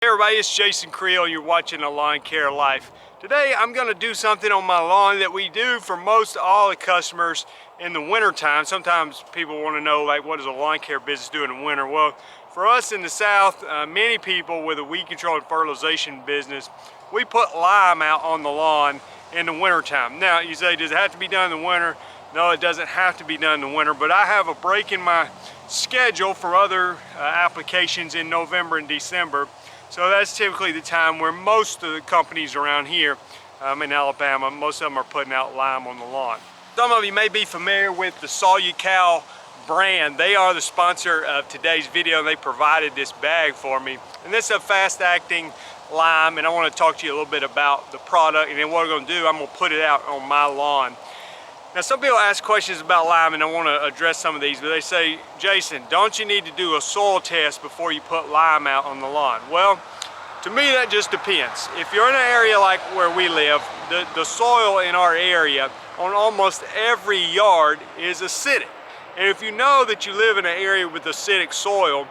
Hey everybody, it's Jason Creel. You're watching A Lawn Care Life. Today I'm going to do something on my lawn that we do for most all the customers in the winter time. Sometimes people want to know, like, what does a lawn care business do in the winter? Well, for us in the south, many people with a weed control and fertilization business, we put lime out on the lawn in the winter time. Now you say, does it have to be done in the winter? No, it doesn't have to be done in the winter, but I have a break in my schedule for other applications in November and December. So that's typically the time where most of the companies around here in Alabama, most of them are putting out lime on the lawn. Some of you may be familiar with the Solucal brand. They are the sponsor of today's video, and they provided this bag for me. And this is a fast-acting lime, and I want to talk to you a little bit about the product, and then what I'm going to do, I'm going to put it out on my lawn. Now, some people ask questions about lime, and I want to address some of these, but they say, Jason, don't you need to do a soil test before you put lime out on the lawn? Well, to me, that just depends. If you're in an area like where we live, the soil in our area on almost every yard is acidic. And if you know that you live in an area with acidic soil,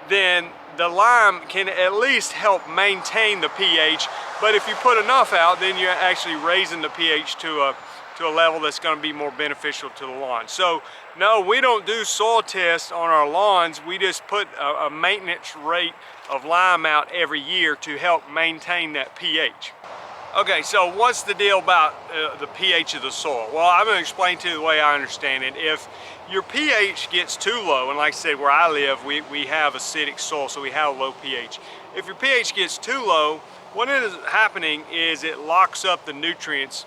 then the lime can at least help maintain the pH, but if you put enough out, then you're actually raising the pH to a level that's going to be more beneficial to the lawn. So no, we don't do soil tests on our lawns. We just put a maintenance rate of lime out every year to help maintain that pH. Okay, so what's the deal about the pH of the soil? Well, I'm going to explain to you the way I understand it. If your pH gets too low, and like I said, where I live, we have acidic soil, so we have a low pH. If your pH gets too low, what is happening is it locks up the nutrients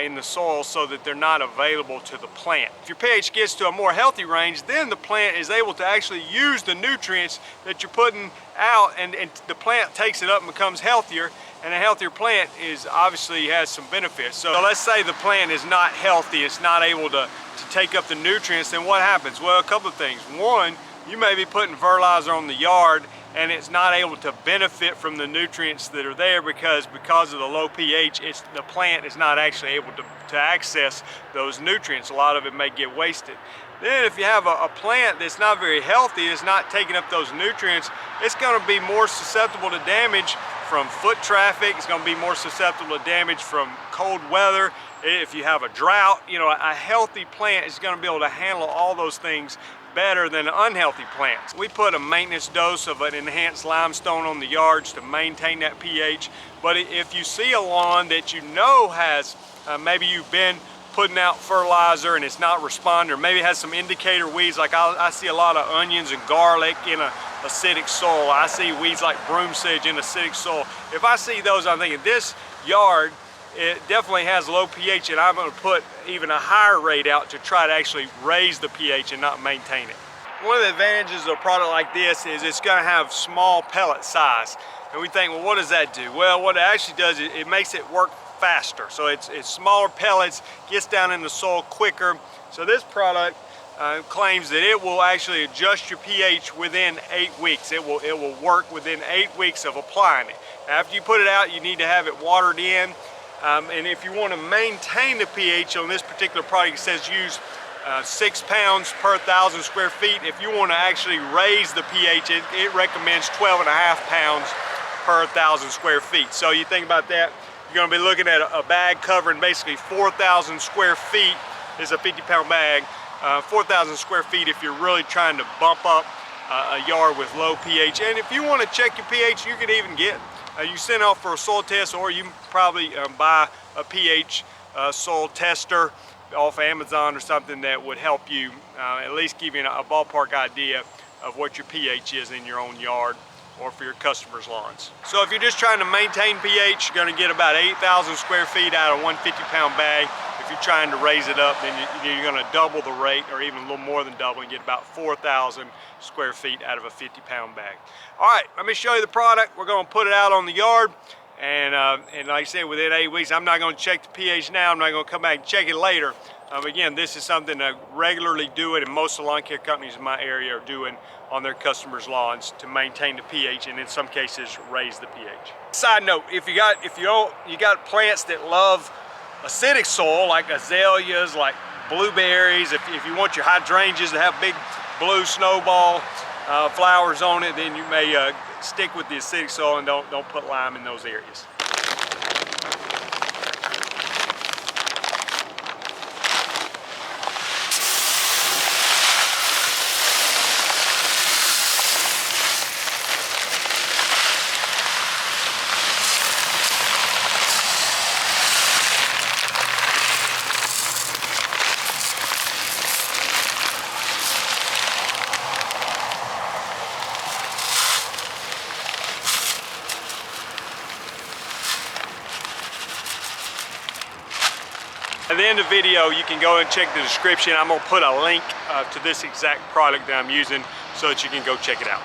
in the soil so that they're not available to the plant. If your pH gets to a more healthy range, then the plant is able to actually use the nutrients that you're putting out, and the plant takes it up and becomes healthier, and a healthier plant obviously has some benefits. So let's say the plant is not healthy, it's not able to take up the nutrients, then what happens? Well, a couple of things. One, you may be putting fertilizer on the yard and it's not able to benefit from the nutrients that are there because of the low pH, the plant is not actually able to access those nutrients. A lot of it may get wasted. Then if you have a plant that's not very healthy, it's not taking up those nutrients, it's going to be more susceptible to damage from foot traffic. It's going to be more susceptible to damage from cold weather. If you have a drought, you know, a healthy plant is going to be able to handle all those things better than unhealthy plants. We put a maintenance dose of an enhanced limestone on the yards to maintain that pH. But if you see a lawn that you know has, maybe you've been putting out fertilizer and it's not responding, or maybe it has some indicator weeds, like I see a lot of onions and garlic in a acidic soil. I see weeds like broom sedge in acidic soil. If I see those, I'm thinking this yard, it definitely has low pH, and I'm going to put even a higher rate out to try to actually raise the pH and not maintain it. One of the advantages of a product like this is it's going to have small pellet size. And we think, well, what does that do? Well, what it actually does is it makes it work faster. So it's smaller pellets, gets down in the soil quicker. So this product claims that it will actually adjust your pH within 8 weeks. It will work within 8 weeks of applying it. After you put it out, you need to have it watered in. And if you want to maintain the pH on this particular product, it says use 6 pounds per 1,000 square feet. If you want to actually raise the pH, it recommends 12.5 pounds per 1,000 square feet. So you think about that, you're going to be looking at a bag covering basically 4,000 square feet. Is a 50-pound bag, 4,000 square feet if you're really trying to bump up a yard with low pH. And if you want to check your pH, you can even get you send out for a soil test, or you can probably buy a pH soil tester off Amazon or something that would help you at least give you a ballpark idea of what your pH is in your own yard or for your customers' lawns. So if you're just trying to maintain pH, you're going to get about 8,000 square feet out of one 50-pound bag. If you're trying to raise it up, then you're going to double the rate, or even a little more than double, and get about 4,000 square feet out of a 50-pound bag. All right, let me show you the product. We're going to put it out on the yard, and like I said, within 8 weeks, I'm not going to check the pH now. I'm not going to come back and check it later. Again, this is something I regularly do it, and most of the lawn care companies in my area are doing on their customers' lawns to maintain the pH, and in some cases raise the pH. Side note: if you got plants that love acidic soil, like azaleas, like blueberries, if you want your hydrangeas to have big blue snowball flowers on it, then you may stick with the acidic soil and don't put lime in those areas. At the end of the video, you can go and check the description. I'm gonna put a link to this exact product that I'm using so that you can go check it out.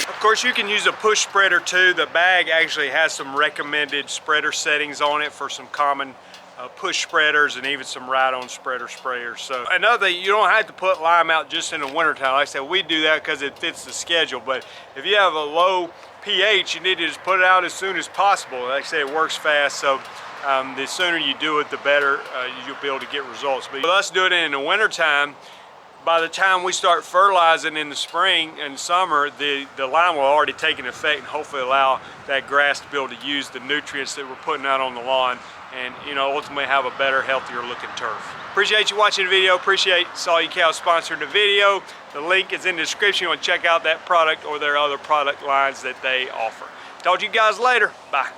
Of course, you can use a push spreader too. The bag actually has some recommended spreader settings on it for some common push spreaders and even some ride-on spreader sprayers. So another thing, you don't have to put lime out just in the wintertime. Like I said, we do that because it fits the schedule. But if you have a low pH, you need to just put it out as soon as possible. Like I said, it works fast. So the sooner you do it, the better you'll be able to get results. But with us doing it in the wintertime, by the time we start fertilizing in the spring and summer, the lime will already taken effect and hopefully allow that grass to be able to use the nutrients that we're putting out on the lawn and, you know, ultimately have a better, healthier looking turf. Appreciate you watching the video. Appreciate Sawyer Cow sponsoring the video. The link is in the description. You want to check out that product or their other product lines that they offer. Talk to you guys later. Bye.